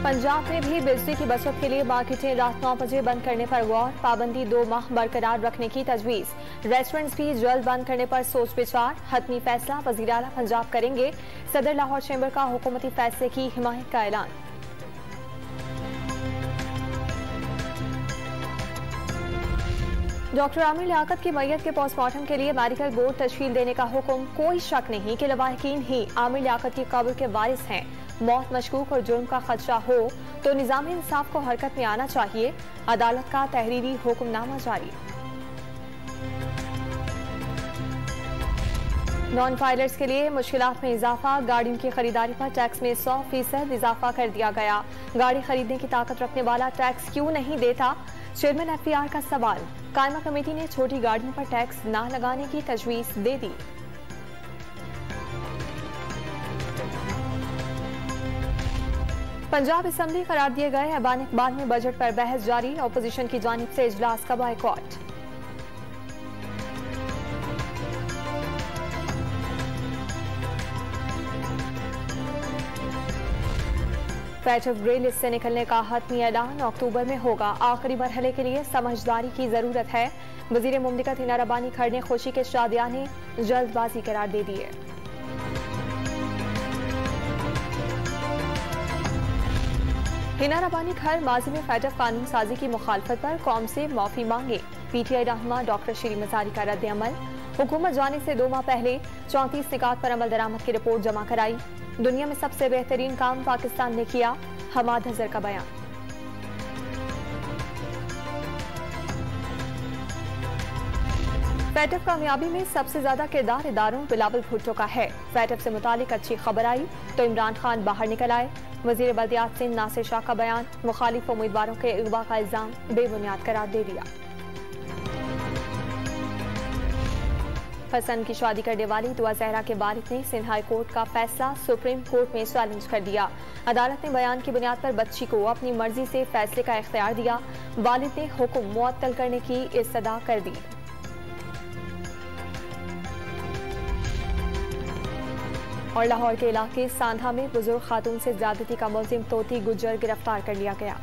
पंजाब में भी बिजली की बचत के लिए मार्केटें रात 9 बजे बंद करने पर गौर, पाबंदी 2 माह बरकरार रखने की तजवीज। रेस्टोरेंट्स भी जल्द बंद करने पर सोच विचार, हतमी फैसला वज़ीर आला पंजाब करेंगे। सदर लाहौर चैम्बर का हुकूमती फैसले की हिमायत का ऐलान। डॉक्टर आमिर लियाकत की मैयत के पोस्टमार्टम के लिए मेडिकल बोर्ड तश्कील देने का हुक्म। कोई शक नहीं कि लवाहिकीन ही आमिर लियाकत की कब्र के वारिस हैं। मौत मशकूक और जुर्म का खदशा हो तो निज़ाम इंसाफ को हरकत में आना चाहिए। अदालत का तहरीरी हुक्मनामा जारी। नॉन फाइलर्स के लिए मुश्किलात में इजाफा, गाड़ियों की खरीदारी पर टैक्स में 100% इजाफा कर दिया गया। गाड़ी खरीदने की ताकत रखने वाला टैक्स क्यों नहीं देता, चेयरमैन FPR का सवाल। कायमा कमेटी ने छोटी गाड़ियों पर टैक्स न लगाने की तजवीज दे दी। पंजाब असेंबली करार दिए गए ऐवान इकबाल में बजट पर बहस जारी, अपोजिशन की जानिब से इजलास का बायकॉट। फैटफ ग्रे लिस्ट से निकलने का हतमी ऐलान अक्टूबर में होगा। आखिरी मरहले के लिए समझदारी की जरूरत है। वजीर मुमलिकत हिना रब्बानी खर ने खुशी के शादिया ने जल्दबाजी करार दे दिए। हिना रब्बानी खर माजी में फैटफ कानून साजी की मुखालफत पर कौम से माफी मांगे। PTI रहनुमा डॉक्टर शीरी मजारी का रद्द अमल। हुकूमत जाने से 2 माह पहले 34 निकात पर अमल दरामद की रिपोर्ट जमा कराई। दुनिया में सबसे बेहतरीन काम पाकिस्तान ने किया, हमाद अजहर का बयान। फैटफ कामयाबी में सबसे ज्यादा किरदार इदारों बिलावल भुट्टो का है। फैटफ से मुतालिक अच्छी खबर आई तो इमरान खान बाहर निकल आए। वजीर बल्दियात सिंध नासिर शाह का बयान, मुखालिफ उम्मीदवारों के अगवा का इल्जाम बेबुनियाद करार दे दिया। हसन की शादी करने वाली दुआ जहरा के वालिद ने सिंध हाई कोर्ट का फैसला सुप्रीम कोर्ट में चैलेंज कर दिया। अदालत ने बयान की बुनियाद पर बच्ची को अपनी मर्जी से फैसले का इख्तियार दिया। वालिद ने हुक्म मुअत्तल करने की इस्तदा कर दी। और लाहौर के इलाके सांधा में बुजुर्ग खातून से ज्यादती का मुलजिम तोती गुज्जर गिरफ्तार कर लिया गया।